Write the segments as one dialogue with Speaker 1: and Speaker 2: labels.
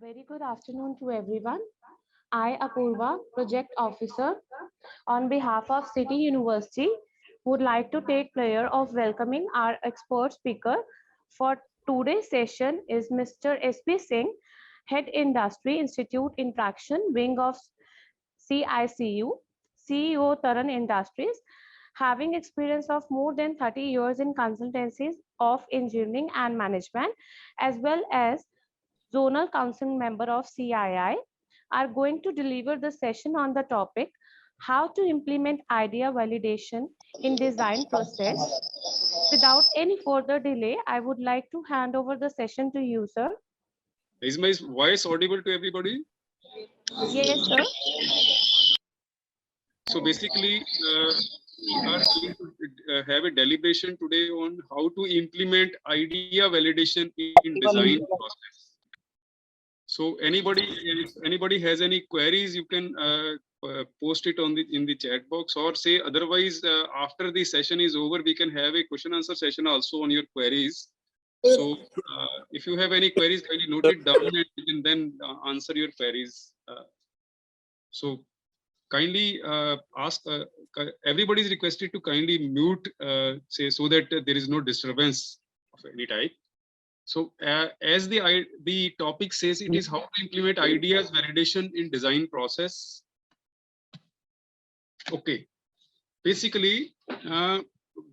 Speaker 1: Very good afternoon to everyone. I, Apurva, Project Officer, on behalf of City University, would like to take pleasure of welcoming our expert speaker for today's session is Mr. S.B Singh, Head Industry Institute Interaction Wing of CICU, CEO Taran Industries, having experience of more than 30 years in consultancies of engineering and management, as well as Zonal Council member of CII, are going to deliver the session on the topic how to implement idea validation in design process. Without any further delay, I would like to hand over the session to you, sir.
Speaker 2: Is my voice audible to everybody?
Speaker 1: Yes, sir.
Speaker 2: So basically, we are going to have a deliberation today on how to implement idea validation in design process. So if anybody has any queries, you can post it on in the chat box, or say otherwise after the session is over, we can have a question answer session also on your queries. So if you have any queries, kindly note it down and you can then answer your queries. So kindly ask, everybody is requested to kindly mute, say, so that there is no disturbance of any type. So as the topic says, it is how to implement ideas validation in design process. Okay, basically,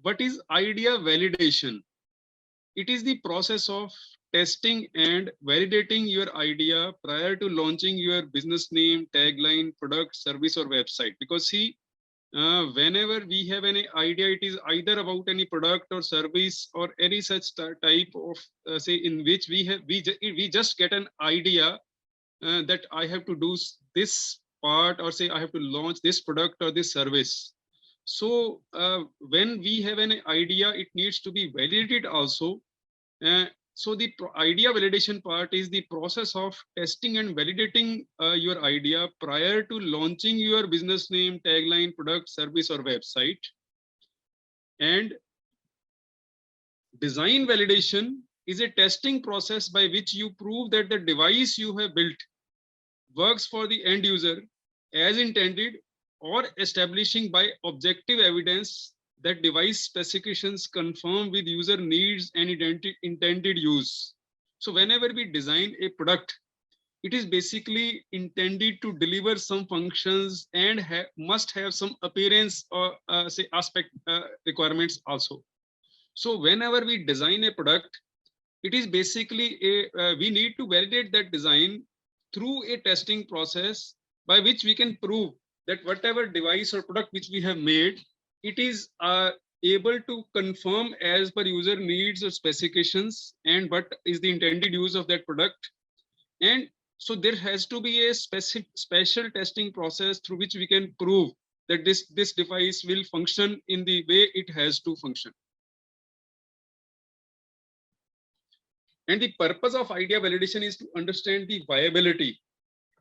Speaker 2: what is idea validation? It is the process of testing and validating your idea prior to launching your business name, tagline, product, service, or website. Because see, whenever we have any idea, it is either about any product or service or any such type of say in which we just get an idea that I have to do this part, or say I have to launch this product or this service. So when we have an idea, it needs to be validated also. So the idea validation part is the process of testing and validating your idea prior to launching your business name, tagline, product, service, or website. And design validation is a testing process by which you prove that the device you have built works for the end user as intended, or establishing by objective evidence that device specifications conform with user needs and intended use. So whenever we design a product, it is basically intended to deliver some functions and must have some appearance or say aspect requirements also. So whenever we design a product, it is basically we need to validate that design through a testing process by which we can prove that whatever device or product which we have made, it is able to confirm as per user needs or specifications and what is the intended use of that product. And so there has to be a special testing process through which we can prove that this device will function in the way it has to function. And the purpose of idea validation is to understand the viability.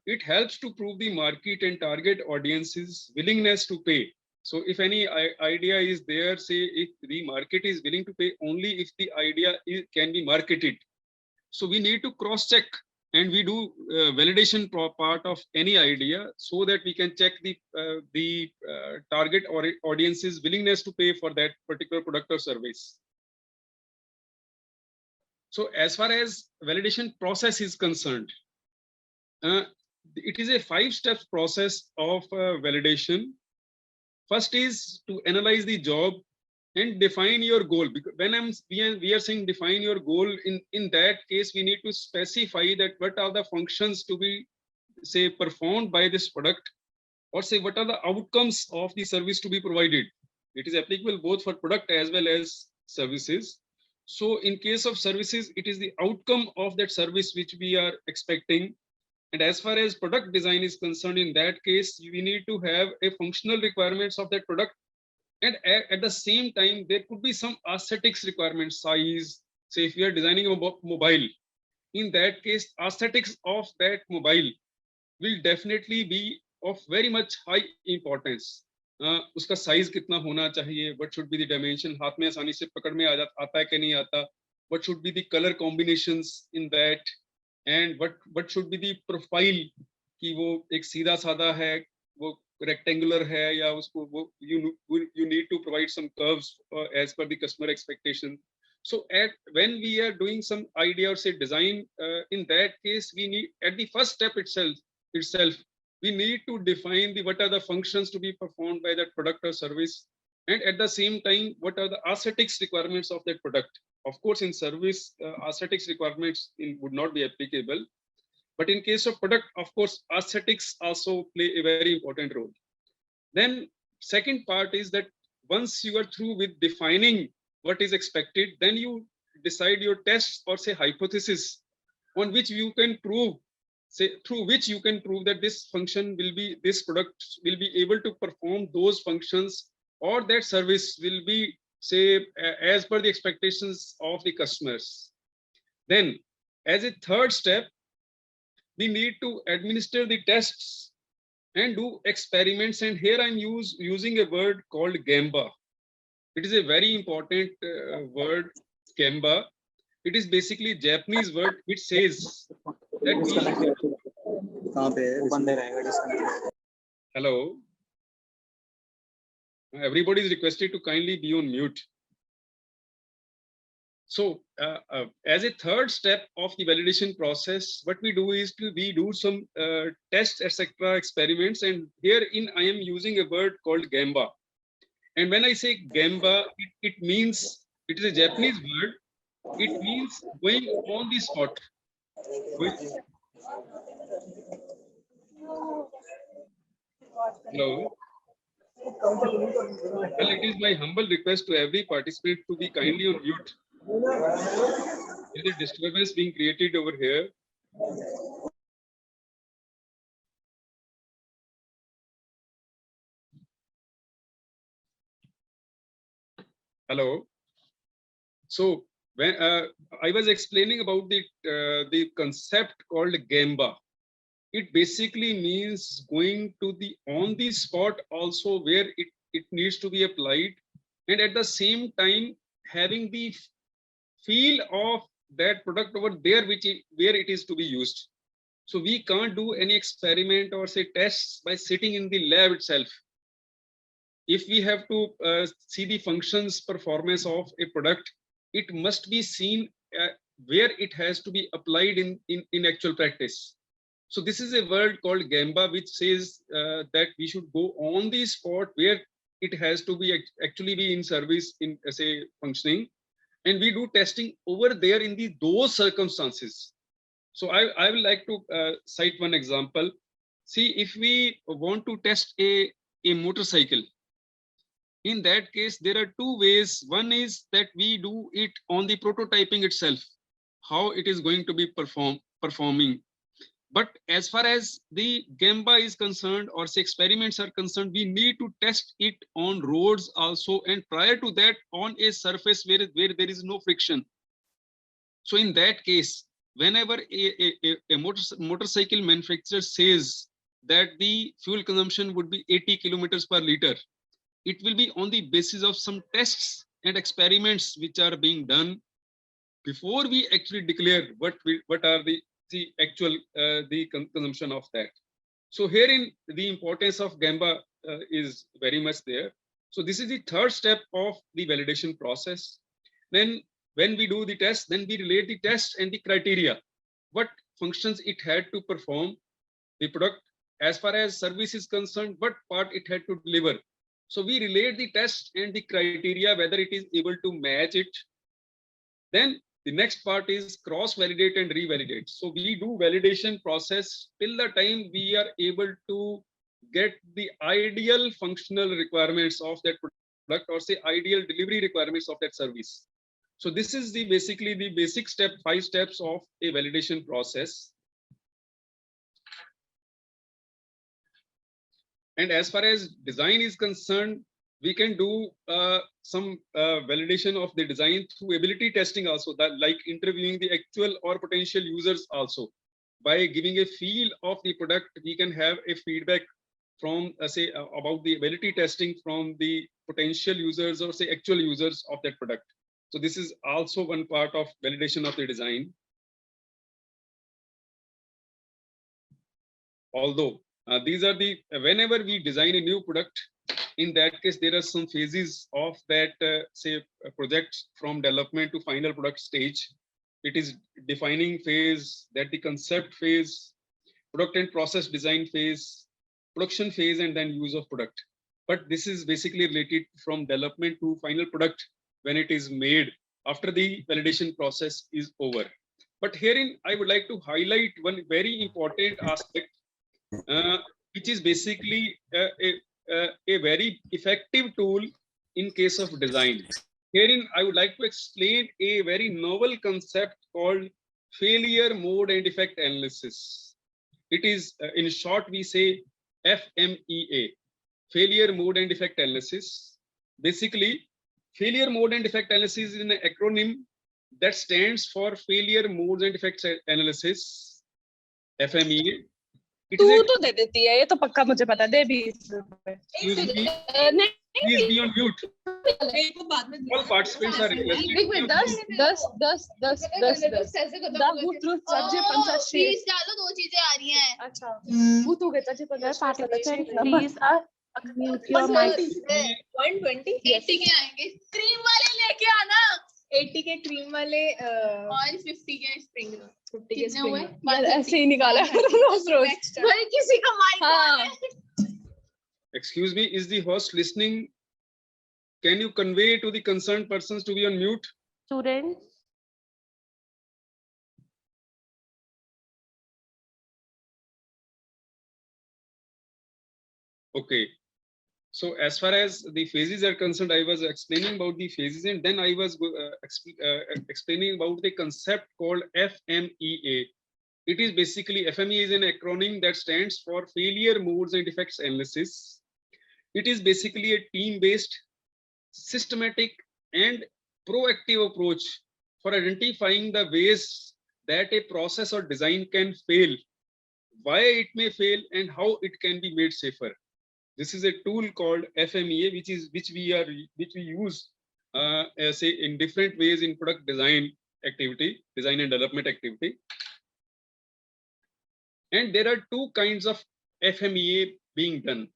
Speaker 2: It helps to prove the market and target audience's willingness to pay. So if any idea is there, say if the market is willing to pay only if the idea can be marketed. So we need to cross check, and we do validation part of any idea so that we can check the target or audience's willingness to pay for that particular product or service. So as far as validation process is concerned, it is a 5-step process of validation. First is to analyze the job and define your goal. Because when we are saying define your goal, in that case, we need to specify that what are the functions to be, say, performed by this product, or say what are the outcomes of the service to be provided. It is applicable both for product as well as services. So in case of services, it is the outcome of that service which we are expecting. And as far as product design is concerned, in that case, we need to have a functional requirements of that product. And at the same time, there could be some aesthetics requirements, size. Say if we are designing a mobile, in that case, aesthetics of that mobile will definitely be of very much high importance. उसका size कितना होना चाहिए, what should be the dimension, हाथ में आसानी से पकड़ में आता है कि नहीं आता, what should be the color combinations in that, and what should be the profile, कि वो एक सीधा साधा है, वो rectangular है, या उसको वो you need to provide some curves as per the customer expectation. So when we are doing some idea or say design, in that case we need at the first step itself we need to define what are the functions to be performed by that product or service, and at the same time what are the aesthetics requirements of that product. Of course, in service, aesthetics requirements would not be applicable, but in case of product, of course, aesthetics also play a very important role. Then second part is that once you are through with defining what is expected, then you decide your tests or say hypothesis on which you can prove, say through which you can prove that this function will be, this product will be able to perform those functions, or that service will be, say, as per the expectations of the customers. Then as a third step, we need to administer the tests and do experiments. And here I'm using a word called Gamba. It is a very important word, Gamba. It is basically a Japanese word which says that hello. Everybody is requested to kindly be on mute. So as a third step of the validation process, what we do is we do some tests, etc., experiments. And herein I am using a word called Gamba. And when I say Gamba, it means, it is a Japanese word. It means going on the spot. Hello. Well, it is my humble request to every participant to be kindly on mute. There is a disturbance being created over here. Hello. So when I was explaining about the concept called Gamba, it basically means going to the on the spot also where it needs to be applied, and at the same time having the feel of that product over there where it is to be used. So we can't do any experiment or say tests by sitting in the lab itself. If we have to see the functions performance of a product, it must be seen where it has to be applied in actual practice. So this is a word called Gamba, which says that we should go on the spot where it has to be actually be in service, in say functioning, and we do testing over there in those circumstances. So I would like to cite one example. See, if we want to test a motorcycle, in that case, there are two ways. One is that we do it on the prototyping itself, how it is going to be performing. But as far as the Gamba is concerned, or say experiments are concerned, we need to test it on roads also, and prior to that on a surface where there is no friction. So in that case, whenever a motorcycle manufacturer says that the fuel consumption would be 80 kilometers per liter, it will be on the basis of some tests and experiments which are being done before we actually declare what are the actual the consumption of that. So herein the importance of Gamba is very much there. So this is the third step of the validation process. Then when we do the test, then we relate the test and the criteria, what functions it had to perform, the product. As far as service is concerned, what part it had to deliver. So we relate the test and the criteria, whether it is able to match it. Then the next part is cross-validate and revalidate. So we do validation process till the time we are able to get the ideal functional requirements of that product, or say ideal delivery requirements of that service. So this is basically the basic 5 steps of a validation process. And as far as design is concerned, we can do some validation of the design through ability testing also, that like interviewing the actual or potential users also. By giving a feel of the product, we can have a feedback from say about the ability testing from the potential users or say actual users of that product. So this is also one part of validation of the design. Although these are the, whenever we design a new product, in that case, there are some phases of that, say, project from development to final product stage. It is defining phase, that the concept phase, product and process design phase, production phase, and then use of product. But this is basically related from development to final product when it is made after the validation process is over. But herein, I would like to highlight one very important aspect, which is basically a very effective tool in case of design. Herein, I would like to explain a very novel concept called failure mode and effect analysis. It is, in short, we say FMEA, failure mode and effect analysis. Basically, failure mode and effect analysis is an acronym that stands for failure modes and effects analysis, FMEA.
Speaker 3: तू तो दे देती है, ये तो पक्का मुझे पता है, दे 20 रुपए।
Speaker 2: Please be on mute. All participants are requested.
Speaker 3: Wait, 10 भूत सच्चे 85।
Speaker 4: प्लीज डालो, दो चीजें आ रही हैं।
Speaker 3: अच्छा, भूत हो गए सच्चे 85।
Speaker 1: Participant, please mute your mic.
Speaker 4: 120 80 के आएंगे, क्रीम वाले लेके आना। 80 के क्रीम वाले और 50 के स्प्रिंग रोल। 50 के स्प्रिंग रोल
Speaker 3: यार ऐसे ही निकाला रोज
Speaker 4: भाई, किसी का माइक
Speaker 3: हाँ।
Speaker 2: Excuse me, is the host listening? Can you convey to the concerned persons to be on mute?
Speaker 1: Students,
Speaker 2: Okay. So as far as the phases are concerned, I was explaining about the phases, and then I was explaining about the concept called FMEA. It is basically, FMEA is an acronym that stands for failure modes and effects analysis. It is basically a team-based, systematic, and proactive approach for identifying the ways that a process or design can fail, why it may fail, and how it can be made safer. This is a tool called FMEA, which we use say in different ways in product design activity, design and development activity. And there are two kinds of FMEA being done.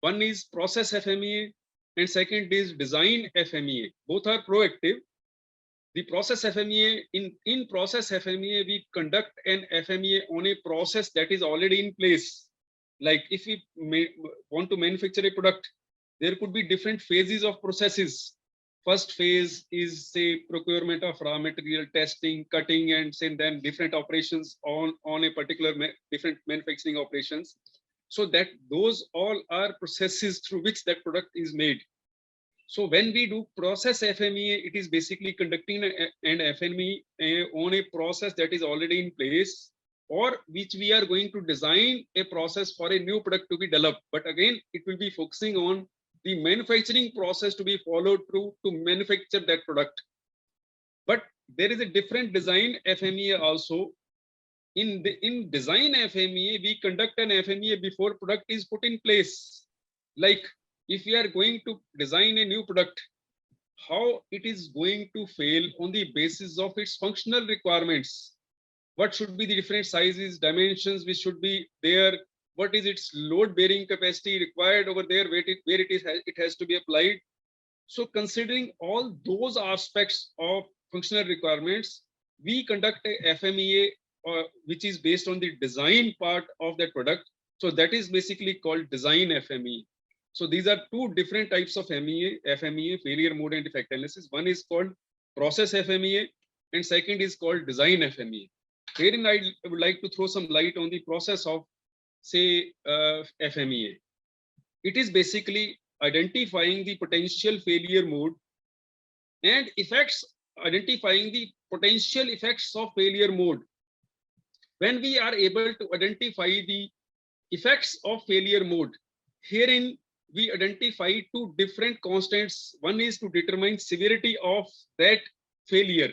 Speaker 2: One is process FMEA, and second is design FMEA. Both are proactive. The process FMEA, in process FMEA, we conduct an FMEA on a process that is already in place. Like if we want to manufacture a product, there could be different phases of processes. First phase is, say, procurement of raw material, testing, cutting, and then different operations on a particular different manufacturing operations. So that those all are processes through which that product is made. So when we do process FMEA, it is basically conducting an FMEA on a process that is already in place, or which we are going to design a process for a new product to be developed. But again, it will be focusing on the manufacturing process to be followed through to manufacture that product. But there is a different design FMEA also. In design FMEA, we conduct an FMEA before product is put in place. Like if we are going to design a new product, how it is going to fail on the basis of its functional requirements. What should be the different sizes, dimensions which should be there? What is its load bearing capacity required over there, where it has to be applied? So considering all those aspects of functional requirements, we conduct a FMEA which is based on the design part of that product. So that is basically called design FMEA. So these are two different types of FMEA, failure mode and defect analysis. One is called process FMEA, and second is called design FMEA. Herein I would like to throw some light on the process of, say, FMEA. It is basically identifying the potential failure mode and effects, identifying the potential effects of failure mode. When we are able to identify the effects of failure mode, herein we identify two different constants. One is to determine severity of that failure.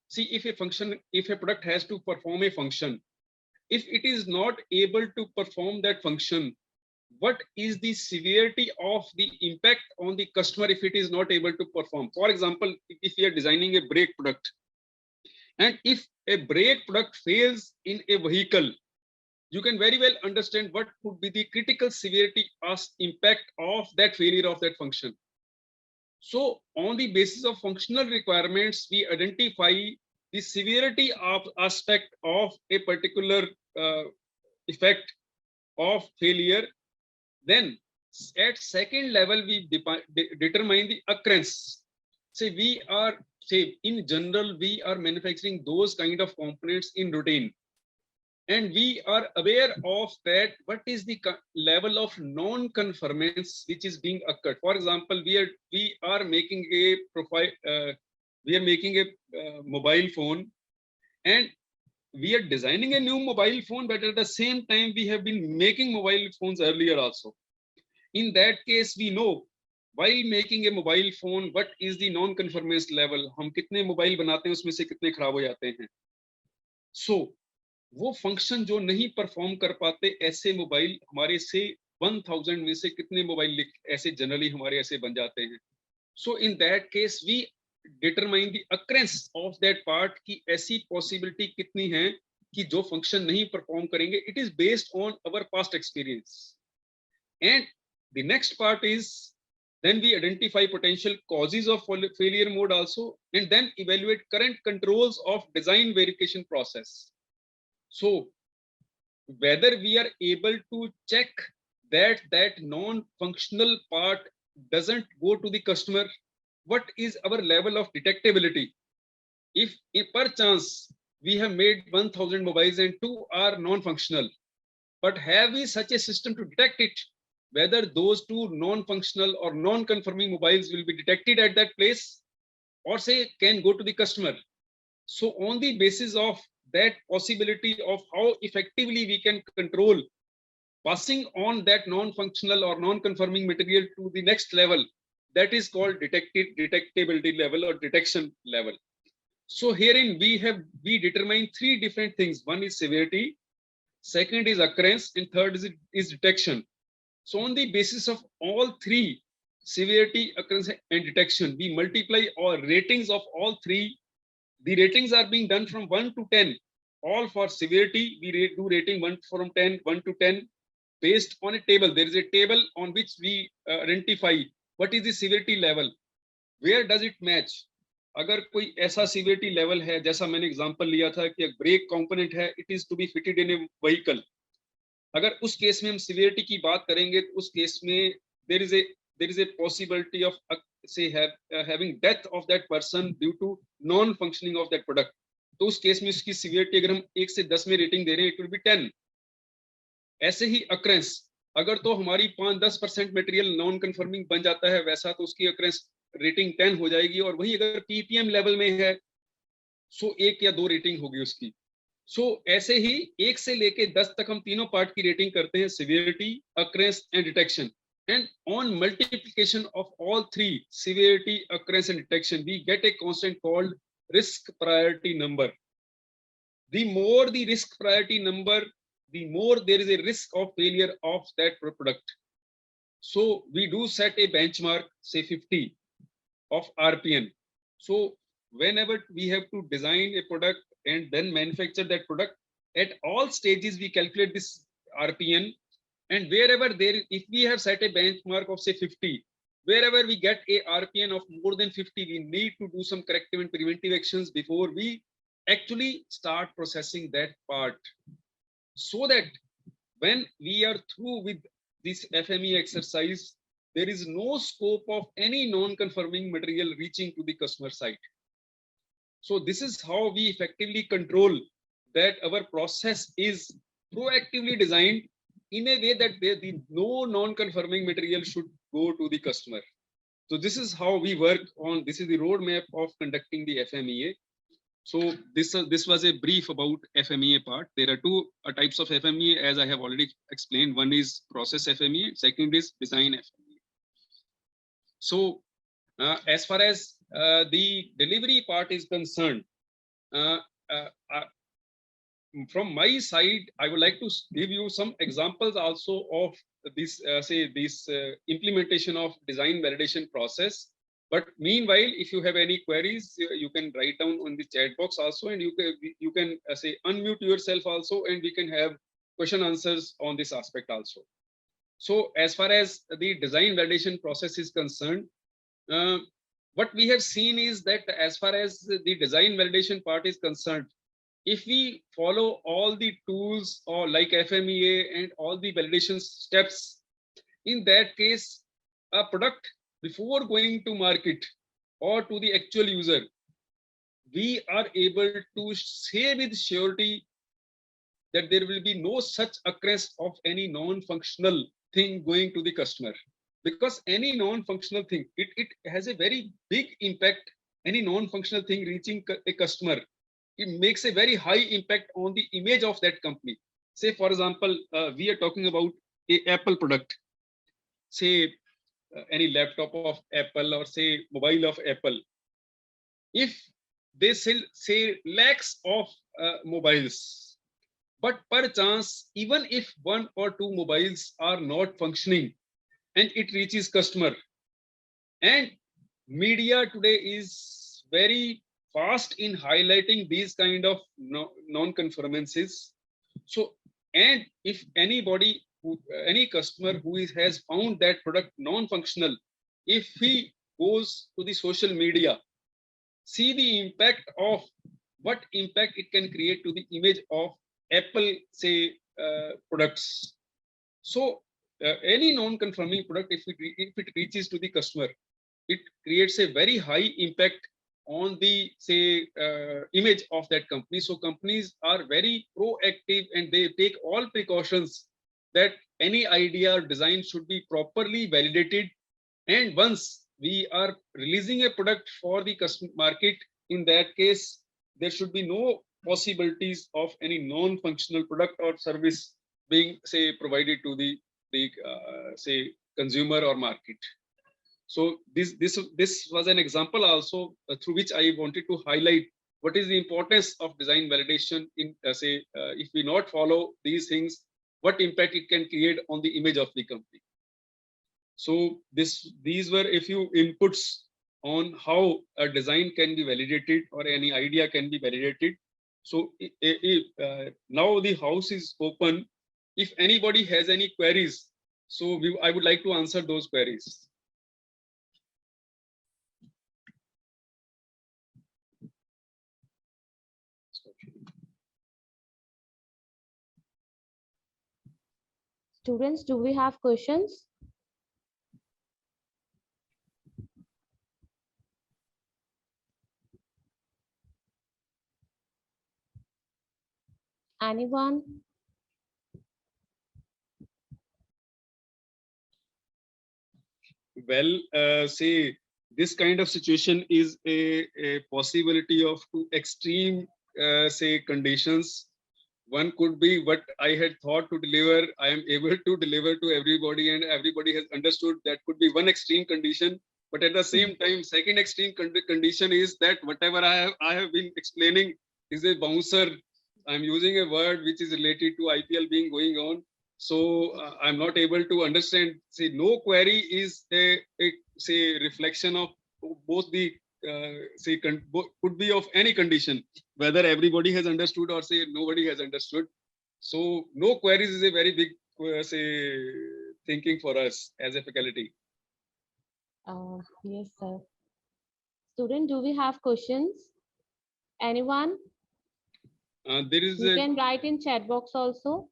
Speaker 2: See, if a product has to perform a function, if it is not able to perform that function, what is the severity of the impact on the customer if it is not able to perform? For example, if we are designing a brake product, and if a brake product fails in a vehicle, you can very well understand what could be the critical severity as impact of that failure of that function. So on the basis of functional requirements, we identify the severity of aspect of a particular effect of failure. Then at second level, we determine the occurrence. Say in general, we are manufacturing those kind of components in routine. And we are aware of that what is the level of non-conformance which is being occurred. For example, we are making a profile, we are making a mobile phone, and we are designing a new mobile phone, but at the same time we have been making mobile phones earlier also. In that case, we know while making a mobile phone what is the non-conformance level. हम कितने mobile बनाते हैं उसमें से कितने खराब हो जाते हैं. So वो फंक्शन जो नहीं परफॉर्म कर पाते, ऐसे मोबाइल हमारे से 1000 में से कितने मोबाइल ऐसे जनरली हमारे ऐसे बन जाते हैं. So in that case we determine the occurrence of that part की ऐसी पॉसिबिलिटी कितनी है कि जो फंक्शन नहीं परफॉर्म करेंगे. It is based on our past experience. And the next part is then we identify potential causes of failure mode also, and then evaluate current controls of design verification process. So whether we are able to check that non-functional part doesn't go to the customer, what is our level of detectability? If per chance we have made 1000 mobiles and 2 are non-functional, but have we such a system to detect it, whether those 2 non-functional or non-conforming mobiles will be detected at that place or say can go to the customer? So on the basis of that possibility of how effectively we can control passing on that non-functional or non-conforming material to the next level, that is called detectability level or detection level. So herein we determine 3 different things. One is severity, second is occurrence, and third is detection. So on the basis of all 3, severity, occurrence, and detection, we multiply our ratings of all 3. The ratings are being done from 1 to 10. All for severity, we do rating 1 to 10, based on a table. There is a table on which we identify what is the severity level. Where does it match? अगर कोई ऐसा severity level है, जैसा मैंने example लिया था कि एक brake component है, it is to be fitted in a vehicle. अगर उस केस में हम severity की बात करेंगे, तो उस केस में there is a possibility of say having death of that person due to non-functioning of that product. तो उस केस में उसकी severity अगर हम 1 से 10 में rating दे रहे हैं, it will be 10. ऐसे ही occurrence, अगर तो हमारी 5-10% मटेरियल नॉन कंफर्मिंग बन जाता है वैसा, तो उसकी occurrence रेटिंग 10 हो जाएगी. और वही अगर पीपीएम लेवल में है, सो 1 या 2 रेटिंग होगी उसकी. सो ऐसे ही 1 से लेके 10 तक हम तीनों पार्ट की रेटिंग करते हैं, severity, occurrence and detection. And on multiplication of all 3, severity, occurrence and detection, we get a constant called risk priority number. The more the risk priority number, the more there is a risk of failure of that product. So we do set a benchmark, say 50 of RPN. So whenever we have to design a product and then manufacture that product, at all stages we calculate this RPN, and wherever if we have set a benchmark of say 50, wherever we get a RPN of more than 50, we need to do some corrective and preventive actions before we actually start processing that part, so that when we are through with this FMEA exercise, there is no scope of any non-conforming material reaching to the customer site. So this is how we effectively control that our process is proactively designed in a way that no non-conforming material should go to the customer. So this is how we work on, this is the roadmap of conducting the FMEA. So this was a brief about FMEA part. There are 2 types of FMEA, as I have already explained. One is process FMEA, second is design FMEA. So as far as the delivery part is concerned, from my side, I would like to give you some examples also of this, implementation of design validation process. But meanwhile, if you have any queries, you can write down on the chat box also, and you can say unmute yourself also, and we can have question answers on this aspect also. So as far as the design validation process is concerned, what we have seen is that as far as the design validation part is concerned, if we follow all the tools or like FMEA and all the validation steps, in that case, a product before going to market or to the actual user, we are able to say with surety that there will be no such occurrence of any non-functional thing going to the customer. Because any non-functional thing, it has a very big impact. Any non-functional thing reaching a customer, it makes a very high impact on the image of that company. Say, for example, we are talking about a Apple product. Say, any laptop of Apple or say mobile of Apple. If they sell, say, lakhs of mobiles, but per chance, even if one or two mobiles are not functioning and it reaches customer, and media today is very fast in highlighting these kind of non-conformances. So, and if anybody, any customer who has found that product non-functional, if he goes to the social media, see the impact of what impact it can create to the image of Apple, say, products. So any non-conforming product, if it reaches to the customer, it creates a very high impact on the, say, image of that company. So companies are very proactive and they take all precautions that any idea or design should be properly validated. And once we are releasing a product for the customer market, in that case, there should be no possibilities of any non-functional product or service being, say, provided to the say, consumer or market. So this was an example also through which I wanted to highlight what is the importance of design validation in, say, if we not follow these things, what impact it can create on the image of the company. So these were a few inputs on how a design can be validated or any idea can be validated. So now the house is open. If anybody has any queries, so I would like to answer those queries.
Speaker 1: Students, do we have questions? Anyone?
Speaker 2: Well, say this kind of situation is a possibility of two extreme, say, conditions. One could be what I had thought to deliver, I am able to deliver to everybody and everybody has understood. That could be one extreme condition. But at the same time, second extreme condition is that whatever I have been explaining is a bouncer. I'm using a word which is related to IPL being going on. So I'm not able to understand. Say, no query is a say reflection of both the say could be of any condition, whether everybody has understood or say nobody has understood. So no queries is a very big say thinking for us as a faculty.
Speaker 1: Yes, sir. Student, do we have questions? Anyone?
Speaker 2: There is
Speaker 1: You can write in chat box also.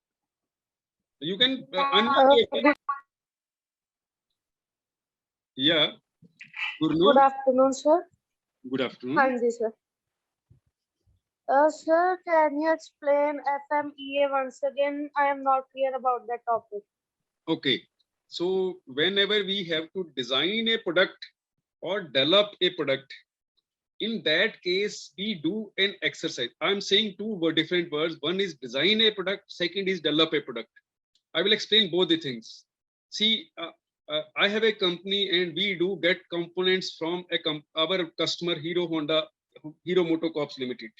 Speaker 2: You can unmute. Yeah.
Speaker 5: Good afternoon, sir.
Speaker 2: Good afternoon.
Speaker 5: Hi, sir. Sir, can you explain FMEA once again? I am not clear about that topic.
Speaker 2: Okay. So whenever we have to design a product or develop a product, in that case, we do an exercise. I'm saying two different words. One is design a product. Second is develop a product. I will explain both the things. See, I have a company and we do get components from our customer Hero Motocorps Limited.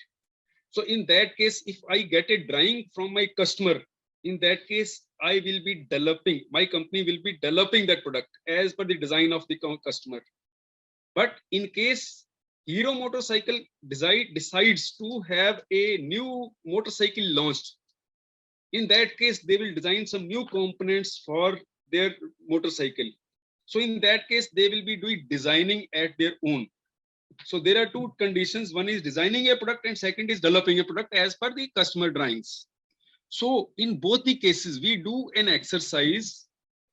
Speaker 2: So in that case, if I get a drawing from my customer, in that case, I will be developing, my company will be developing that product as per the design of the customer. But in case Hero Motorcycle decides to have a new motorcycle launched, In that case, they will design some new components for their motorcycle. So in that case, they will be doing designing at their own. So there are two conditions. One is designing a product and second is developing a product as per the customer drawings. So in both the cases, we do an exercise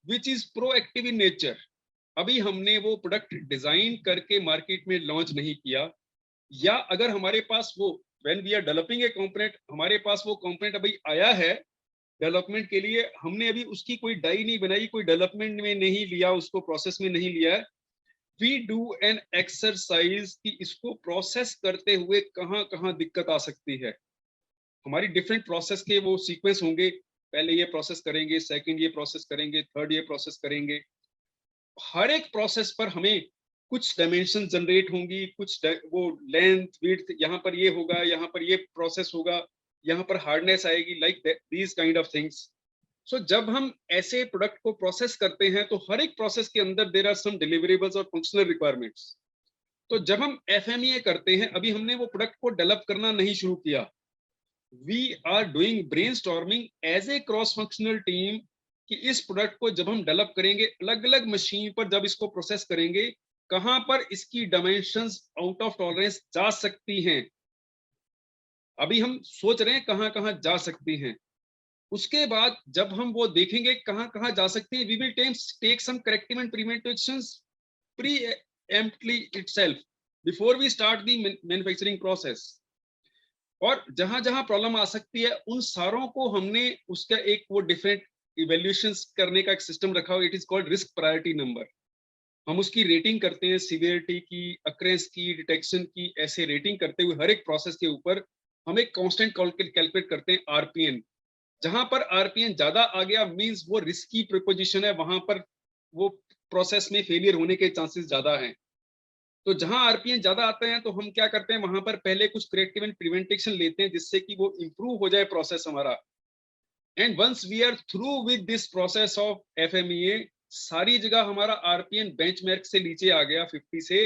Speaker 2: which is proactive in nature. अभी हमने वो product design करके market में launch नहीं किया, या अगर हमारे पास वो when we are developing a component, हमारे पास वो component अभी आया है डेवलपमेंट के लिए, हमने अभी उसकी कोई डाई नहीं बनाई, कोई डेवलपमेंट में नहीं लिया, उसको प्रोसेस में नहीं लिया है, we do an exercise कि इसको प्रोसेस करते हुए कहाँ कहाँ दिक्कत आ सकती है. हमारी डिफरेंट प्रोसेस के वो सीक्वेंस होंगे, पहले ये प्रोसेस करेंगे, सेकंड ये प्रोसेस करेंगे, थर्ड ये प्रोसेस करेंगे. हर एक प्रोसेस पर हमें कुछ डायमेंशन जनरेट होंगी, कुछ वो लेंथ विड्थ, यहाँ पर ये होगा, यहाँ पर ये प्रोसेस होगा, यहाँ पर हार्डनेस आएगी, like these kind of things. So जब हम ऐसे प्रोडक्ट को प्रोसेस करते हैं तो हर एक प्रोसेस के अंदर देयर आर सम डिलीवरेबल्स और फंक्शनल रिक्वायरमेंट्स. तो जब हम FMEA करते हैं, अभी हमने वो प्रोडक्ट को डेवलप करना नहीं शुरू किया, we are doing brainstorming as a cross functional team कि इस प्रोडक्ट को जब हम डेवलप करेंगे, अलग अलग मशीन पर जब इसको प्रोसेस करेंगे, कहां पर इसकी डायमेंशंस आउट ऑफ टॉलरेंस जा सकती हैं. अभी हम सोच रहे हैं कहां कहां जा सकती हैं. उसके बाद जब हम वो देखेंगे कहां कहां जा सकती है, we will take some corrective and preventive actions preemptively itself before we start the manufacturing process. और जहां जहां प्रॉब्लम आ सकती है उन सारों को हमने उसका एक वो डिफरेंट इवैल्यूएशंस करने का एक सिस्टम रखा हुआ, it is called risk priority number. हम उसकी रेटिंग करते हैं, सिवियरिटी की, अक्रेंस की, डिटेक्शन की, ऐसे रेटिंग करते हुए हर एक प्रोसेस के ऊपर हम एक कांस्टेंट कैलकुलेट करते हैं RPN. जहां पर RPN ज्यादा आ गया मींस वो रिस्की प्रोपोजिशन है, वहां पर वो प्रोसेस में फेलियर होने के चांसेस ज्यादा हैं. तो जहां RPN ज्यादा आते हैं तो हम क्या करते हैं, वहां पर पहले कुछ करेक्टिव एंड प्रिवेंटिव लेते हैं जिससे कि वो इंप्रूव हो जाए प्रोसेस हमारा. And once we are through with this process of FMEA, सारी जगह हमारा RPN बेंचमार्क से नीचे आ गया 50 से,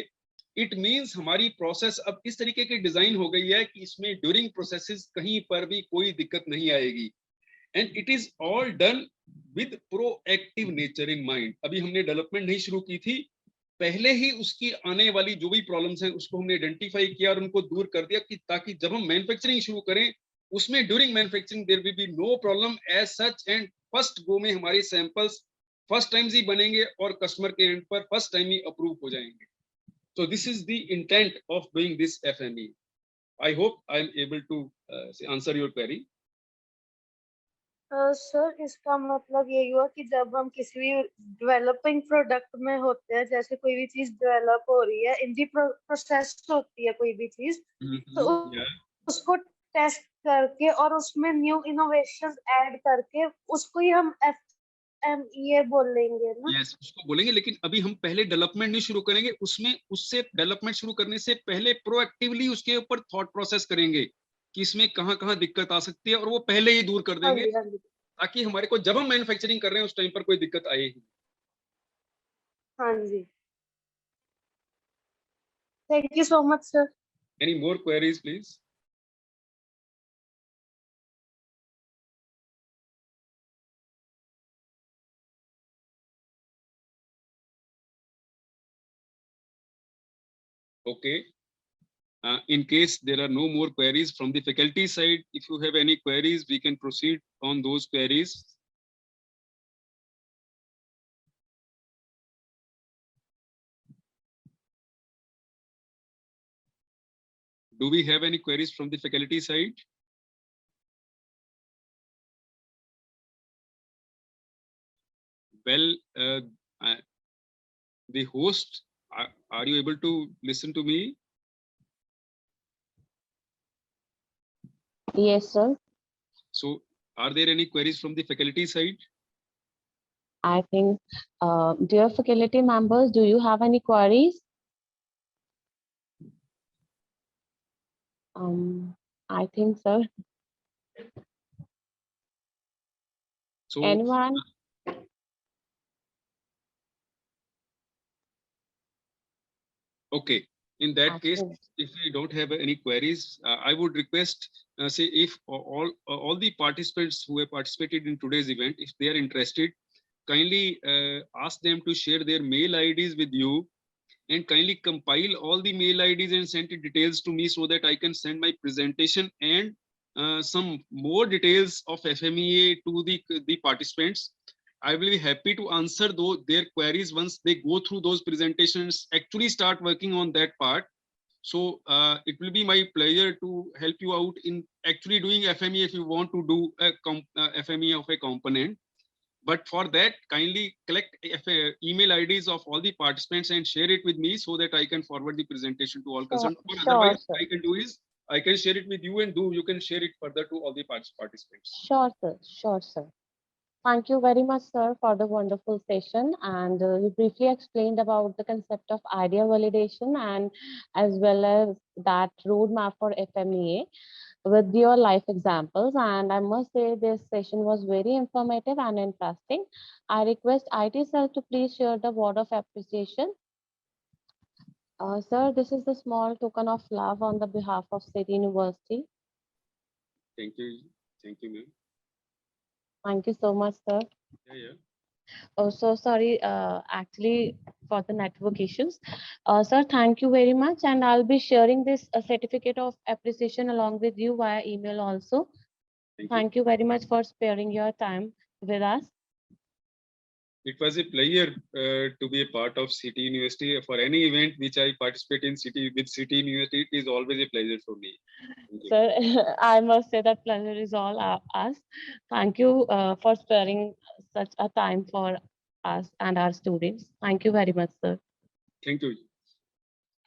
Speaker 2: इट मींस हमारी प्रोसेस अब इस तरीके की डिजाइन हो गई है कि इसमें ड्यूरिंग प्रोसेसेस कहीं पर भी कोई दिक्कत नहीं आएगी. And it is all done with proactive nature in mind. अभी हमने डेवलपमेंट नहीं शुरू की थी, पहले ही उसकी आने वाली जो भी प्रॉब्लम्स हैं उसको हमने आइडेंटिफाई किया और उनको दूर कर दिया कि ताकि जब हम मैन्युफैक्चरिंग शुरू करें उसमें during manufacturing there will be no problem as such. And first go में हमारे सैंपल्स फर्स्ट टाइम ही बनेंगे और कस्टमर के एंड पर फर्स्ट टाइम ही अप्रूव हो जाएंगे. So this is the intent of doing this FME. I hope I am able to answer your query.
Speaker 5: Sir इसका मतलब यही हुआ कि जब हम किसी भी डेवलपिंग प्रोडक्ट में होते हैं, जैसे कोई भी चीज डेवलप हो रही है, इन दी प्रोसेस होती है कोई भी चीज, तो उसको टेस्ट करके और उसमें न्यू इनोवेशंस ऐड करके उसको ही हम FMEA बोलेंगे ना.
Speaker 2: Yes, उसको बोलेंगे, लेकिन अभी हम पहले डेवलपमेंट नहीं शुरू करेंगे, उसमें उससे डेवलपमेंट शुरू करने से पहले प्रोएक्टिवली उसके ऊपर थॉट प्रोसेस करेंगे कि इसमें कहां कहां दिक्कत आ सकती है और वो पहले ही दूर कर देंगे ताकि हमारे को जब हम मैन्युफैक्चरिंग कर रहे हैं उस टाइम पर कोई दिक्कत आए ही.
Speaker 5: हाँ जी. Thank you so much sir.
Speaker 2: Any more queries please? Okay. In case there are no more queries from the faculty side, if you have any queries, we can proceed on those queries. Do we have any queries from the faculty side? Well, the host, are you able to listen to me?
Speaker 1: Yes, sir.
Speaker 2: So are there any queries from the faculty side?
Speaker 1: I think, dear faculty members, do you have any queries? I think, sir.
Speaker 2: So
Speaker 1: Anyone?
Speaker 2: okay, In that case,
Speaker 1: Absolutely.
Speaker 2: if we don't have any queries, I would request, say, if all the participants who have participated in today's event, if they are interested, kindly ask them to share their mail IDs with you, and kindly compile all the mail IDs and send the details to me so that I can send my presentation and some more details of FMEA to the participants. I will be happy to answer their queries once they go through those presentations, actually start working on that part. So it will be my pleasure to help you out in actually doing FMEA if you want to do a FMEA of a component. But for that, kindly collect email IDs of all the participants and share it with me so that I can forward the presentation to all concerned. Or
Speaker 1: Sure,
Speaker 2: otherwise,
Speaker 1: sir.
Speaker 2: what I can do is I can share it with you, and you can share it further to all the participants.
Speaker 1: Sure, sir. Sure, sir. Thank you very much, sir, for the wonderful session. And you briefly explained about the concept of idea validation and as well as that roadmap for FMEA with your life examples. And I must say this session was very informative and interesting. I request IT cell to please share the word of appreciation. Sir, this is the small token of love on the behalf of City University.
Speaker 2: Thank you, ma'am.
Speaker 1: Thank you so much, sir.
Speaker 2: Yeah.
Speaker 1: Oh, so sorry, actually for the network issues. Sir, thank you very much. And I'll be sharing this certificate of appreciation along with you via email also. Thank you very much for sparing your time with us.
Speaker 2: It was a pleasure to be a part of City University. For any event which I participate in with City University, it is always a pleasure for me.
Speaker 1: Sir, I must say that pleasure is all us. Thank you for sparing such a time for us and our students. Thank you very much, sir.
Speaker 2: Thank you.